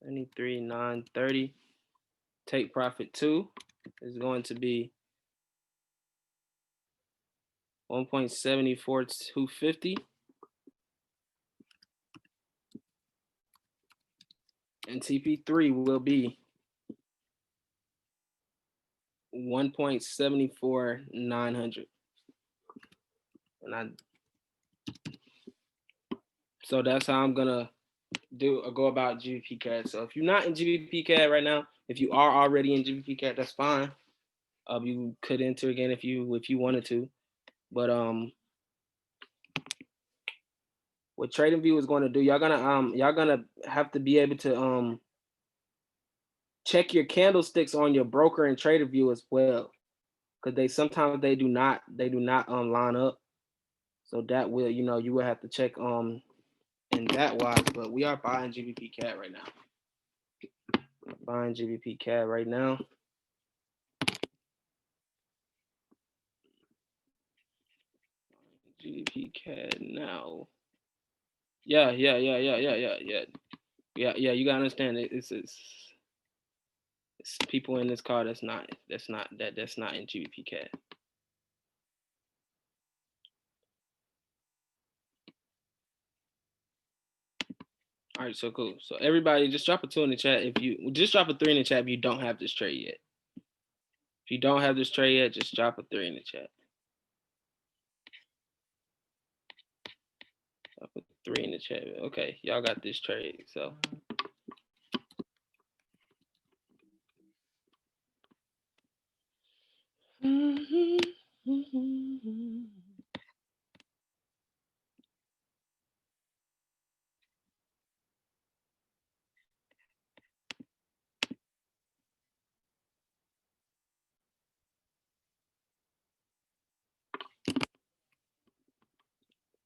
930. Take profit 2 is going to be 1.74 250. And TP3 will be 1.74 900. So that's how I'm gonna go about GBP CAD. So if you're not in GBP CAD right now, if you are already in GBP CAD, that's fine. You could enter again if you wanted to, but what TradingView is going to do, y'all gonna have to be able to check your candlesticks on your broker and TradingView as well, because they sometimes do not line up. So that will, you know, you will have to check in that wise. But we are buying GBP CAD right now. Buying GBP CAD right now. GBP CAD now. Yeah. You gotta understand it. It's people in this car that's not in GBP CAD. All right, so cool. So everybody, just drop a 2 in the chat. If you just drop a 3 in the chat if you don't have this trade yet. If you don't have this trade yet, just drop a 3 in the chat. Drop a 3 in the chat. Okay, y'all got this trade. So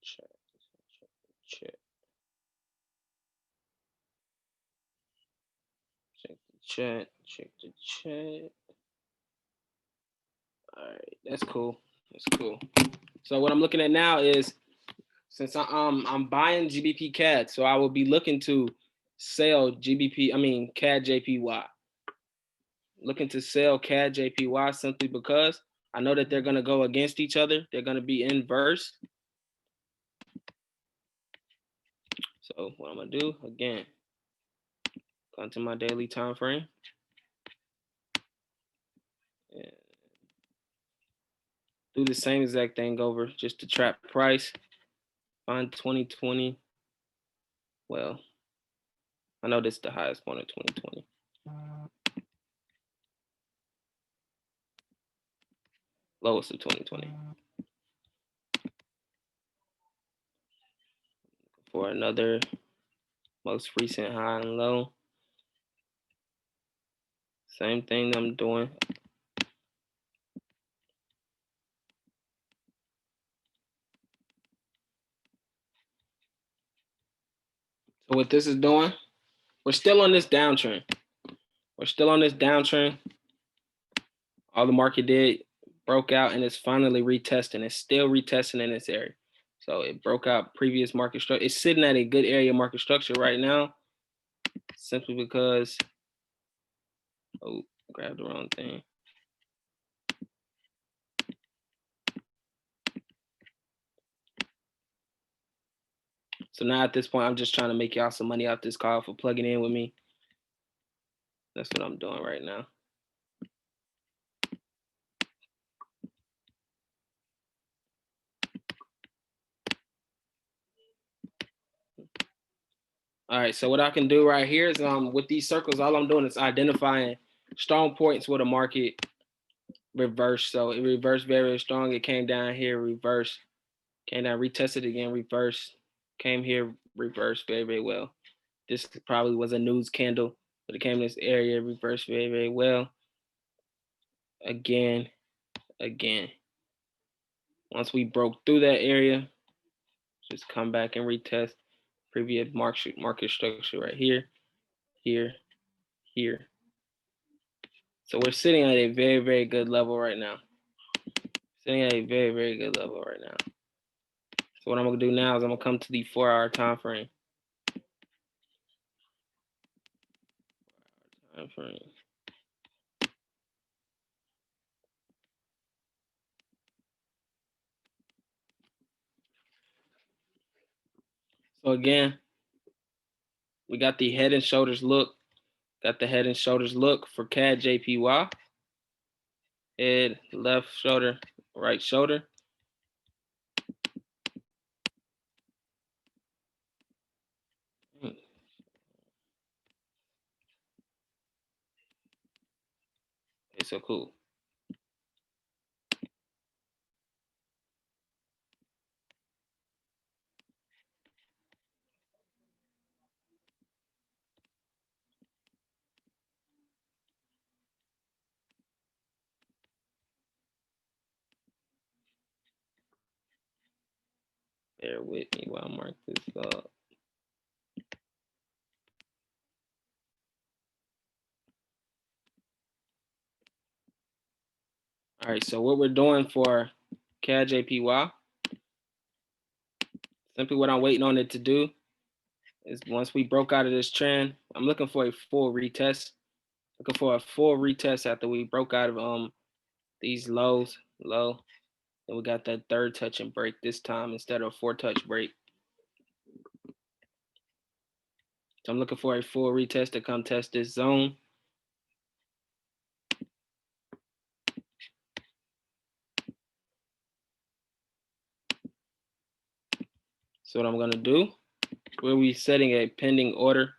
Check the chat. Check the chat. All right, that's cool. That's cool. So what I'm looking at now is, since I'm buying GBP CAD, so I will be looking to sell CAD JPY. Looking to sell CAD JPY simply because I know that they're gonna go against each other. They're gonna be inverse. So what I'm gonna do again, go into my daily time frame. And do the same exact thing over, just to trap price. Find 2020. Well, I know this is the highest point of 2020. Lowest of 2020. For another most recent high and low. Same thing I'm doing. So what this is doing, we're still on this downtrend. We're still on this downtrend. All the market did, broke out, and it's finally retesting. It's still retesting in this area. So it broke out previous market structure. It's sitting at a good area market structure right now, simply because, oh, grabbed the wrong thing. So now at this point, I'm just trying to make y'all some money off this call for plugging in with me. That's what I'm doing right now. All right, so what I can do right here is with these circles, all I'm doing is identifying strong points where the market reversed. So it reversed very, very strong. It came down here, reversed, came down, retested again, reversed, came here, reversed very, very well. This probably was a news candle, but it came in this area, reversed very, very well. Again. Once we broke through that area, just come back and retest previous market structure right here, here. So we're sitting at a very, very good level right now. Sitting at a very, very good level right now. So what I'm gonna do now is I'm gonna come to the 4-hour time frame. So again, we got the head and shoulders look. Got the head and shoulders look for CAD JPY. Head, left shoulder, right shoulder. Okay, so cool. Bear with me while I mark this up. All right, so what we're doing for CAD JPY, simply what I'm waiting on it to do is, once we broke out of this trend, I'm looking for a full retest. Looking for a full retest after we broke out of these lows, low. Then we got that third touch and break this time instead of a 4-touch break. So I'm looking for a full retest to come test this zone. So what I'm gonna do, we'll be setting a pending order.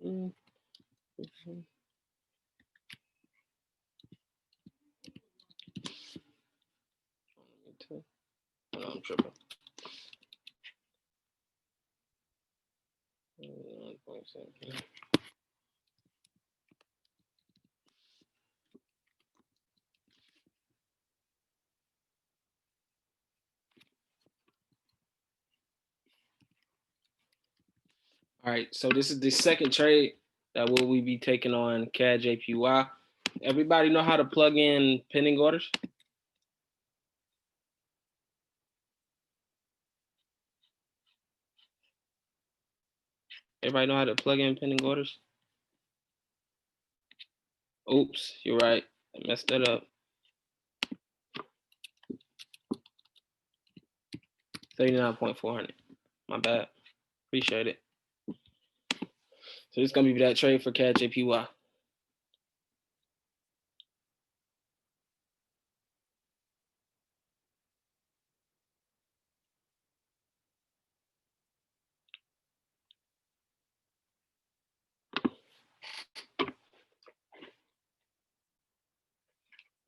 I'm tripping. All right, so this is the second trade that will we be taking on CAD JPY. Everybody know how to plug in pending orders? Everybody know how to plug in pending orders? Oops, you're right. I messed that up. 39.400. My bad. Appreciate it. So this is gonna be that trade for CAD JPY.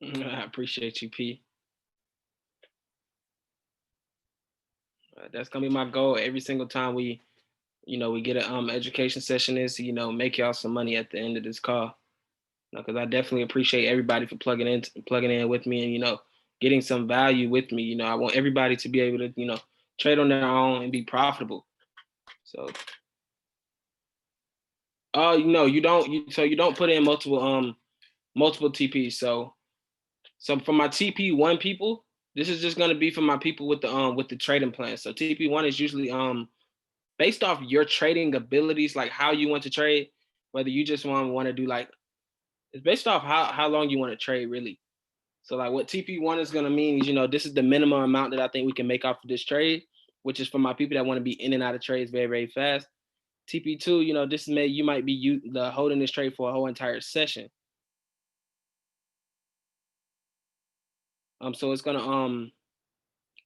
I appreciate you, P. That's gonna be my goal every single time we get an education session is to make y'all some money at the end of this call. Because I definitely appreciate everybody for plugging in with me and getting some value with me. I want everybody to be able to trade on their own and be profitable. So you don't put in multiple TPs. So for my TP1 people, this is just gonna be for my people with the trading plan. So TP1 is usually based off your trading abilities, like how you want to trade, whether you just want to do like, it's based off how long you want to trade really. So like what TP1 is gonna mean is this is the minimum amount that I think we can make off of this trade, which is for my people that want to be in and out of trades very, very fast. TP2, this is you might be holding this trade for a whole entire session. So it's gonna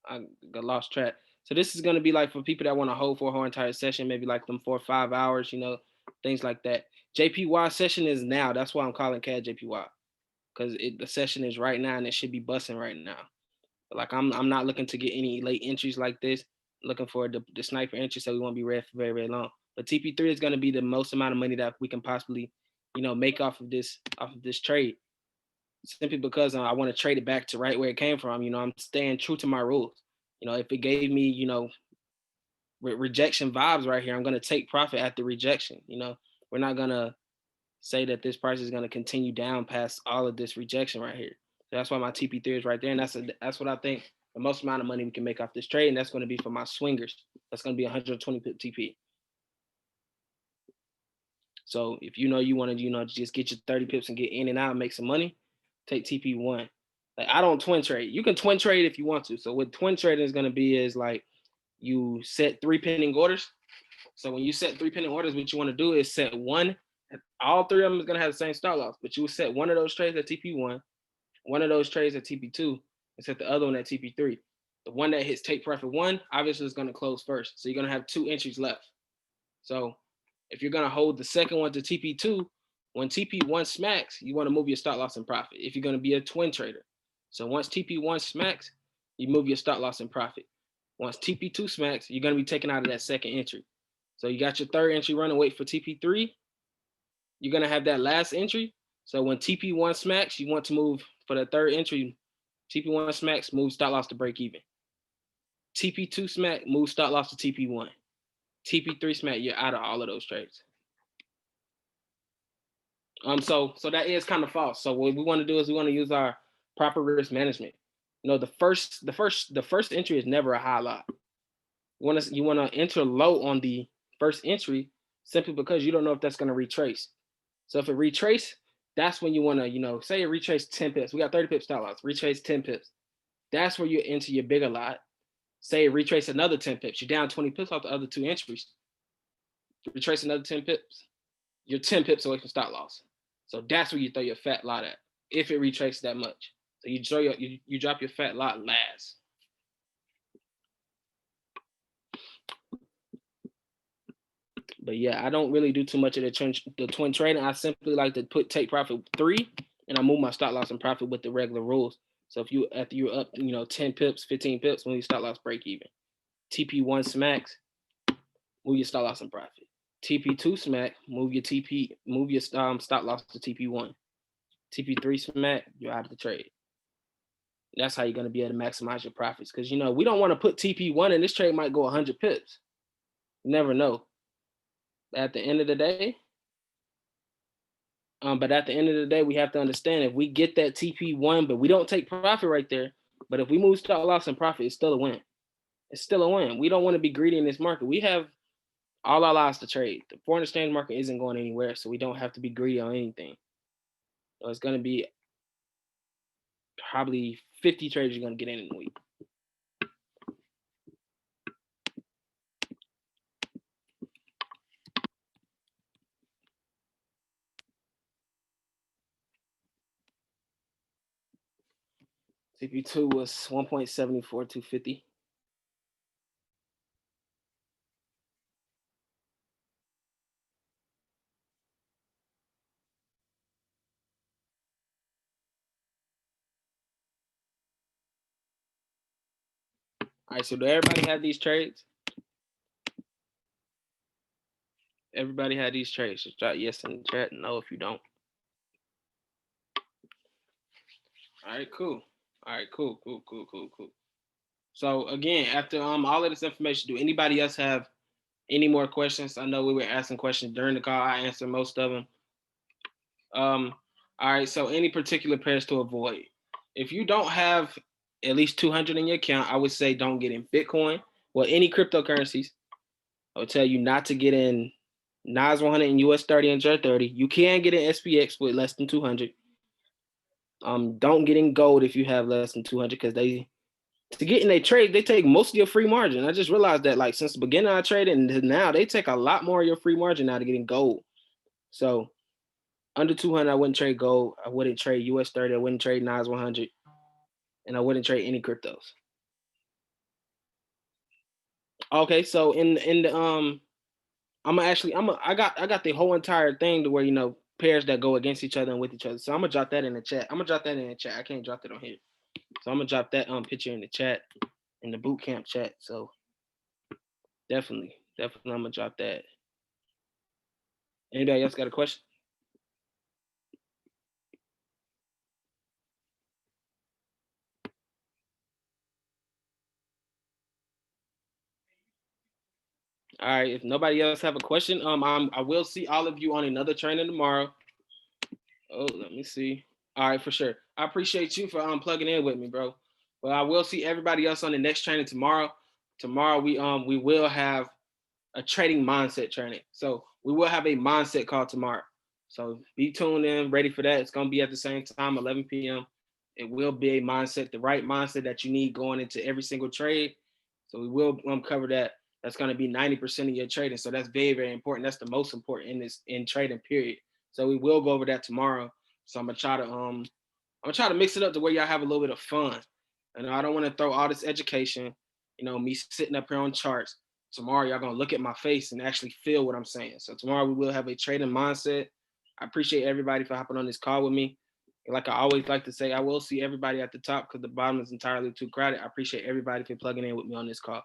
I got lost track. So this is gonna be like for people that want to hold for a whole entire session, maybe like them 4 or 5 hours, things like that. JPY session is now. That's why I'm calling CAD JPY, because the session is right now and it should be busting right now. But like I'm not looking to get any late entries like this. I'm looking for the sniper entry, so we won't be red for very, very long. But TP3 is gonna be the most amount of money that we can possibly, make off of this trade. Simply because I want to trade it back to right where it came from. I'm staying true to my rules. If it gave me, rejection vibes right here, I'm gonna take profit at the rejection. We're not gonna say that this price is gonna continue down past all of this rejection right here. So that's why my TP3 is right there, and that's what I think the most amount of money we can make off this trade, and that's gonna be for my swingers. That's gonna be 120 pip TP. So if you want to, just get your 30 pips and get in and out and make some money, take TP1. Like I don't twin trade. You can twin trade if you want to. So what twin trading is going to be is like you set 3 pending orders. So when you set 3 pending orders, what you want to do is set one. All 3 of them is going to have the same stop loss, but you will set one of those trades at TP1, one of those trades at TP2, and set the other one at TP3. The one that hits take profit 1 obviously is going to close first. So you're going to have 2 entries left. So if you're going to hold the second one to TP2, when TP1 smacks, you want to move your stop loss and profit if you're going to be a twin trader. So once TP1 smacks, you move your stop loss and profit. Once TP2 smacks, you're going to be taken out of that second entry. So you got your third entry running, wait for TP3. You're going to have that last entry. So when TP1 smacks, you want to move for the third entry. TP1 smacks, move stop loss to break even. TP2 smack, move stop loss to TP1. TP3 smack, you're out of all of those trades. So that is kind of false. So what we want to do is we want to use our proper risk management. The first entry is never a high lot. You want to enter low on the first entry simply because you don't know if that's going to retrace. So if it retrace, that's when you want to, say it retrace 10 pips. We got 30 pips stop loss, retrace 10 pips. That's where you enter your bigger lot. Say it retrace another 10 pips. You're down 20 pips off the other 2 entries. Retrace another 10 pips. You're 10 pips away from stop loss. So that's where you throw your fat lot at if it retraces that much. So you drop your fat lot last. But yeah, I don't really do too much of the twin trading. I simply like to take profit 3, and I move my stop loss and profit with the regular rules. So if you after you're up, 10 pips, 15 pips, when you stop loss break even. TP1 smacks, move your stop loss and profit. TP2 smack, move your stop loss to TP1. TP3 smack, you're out of the trade. That's how you're going to be able to maximize your profits. Because, we don't want to put TP1 and this trade might go 100 pips. You never know. At the end of the day, we have to understand if we get that TP1, but we don't take profit right there. But if we move stop loss and profit, it's still a win. It's still a win. We don't want to be greedy in this market. We have all our lives to trade. The foreign exchange market isn't going anywhere, so we don't have to be greedy on anything. So it's going to be probably 50 trades you're going to get in a week. CP2 was 1.74250. All right, so do everybody have these trades? Everybody had these trades. Just drop yes in the chat. No, if you don't. All right, cool. All right, cool. So again, after all of this information, do anybody else have any more questions? I know we were asking questions during the call. I answered most of them. All right, so any particular pairs to avoid? If you don't have at least 200 in your account, I would say don't get in Bitcoin or any cryptocurrencies. I would tell you not to get in NAS 100 and US 30 and JER 30. You can get in SPX with less than 200. Don't get in gold if you have less than 200 because to get in a trade, they take most of your free margin. I just realized that like since the beginning of trading and now they take a lot more of your free margin now to get in gold. So under 200, I wouldn't trade gold. I wouldn't trade US 30. I wouldn't trade NAS 100. And I wouldn't trade any cryptos. Okay, so in the I got the whole entire thing to where pairs that go against each other and with each other. So I'm gonna drop that in the chat. I can't drop that on here. So I'm gonna drop that picture in the chat, in the bootcamp chat. So definitely I'm gonna drop that. Anybody else got a question? All right. If nobody else have a question, I will see all of you on another training tomorrow. Oh, let me see. All right, for sure. I appreciate you for plugging in with me, bro. But I will see everybody else on the next training tomorrow. Tomorrow we will have a trading mindset training. So we will have a mindset call tomorrow. So be tuned in, ready for that. It's gonna be at the same time, 11 p.m. It will be a mindset, the right mindset that you need going into every single trade. So we will cover that. That's gonna be 90% of your trading. So that's very, very important. That's the most important in trading, period. So we will go over that tomorrow. So I'm gonna try to mix it up to where y'all have a little bit of fun. And I don't want to throw all this education, me sitting up here on charts. Tomorrow y'all gonna look at my face and actually feel what I'm saying. So tomorrow we will have a trading mindset. I appreciate everybody for hopping on this call with me. And like I always like to say, I will see everybody at the top because the bottom is entirely too crowded. I appreciate everybody for plugging in with me on this call.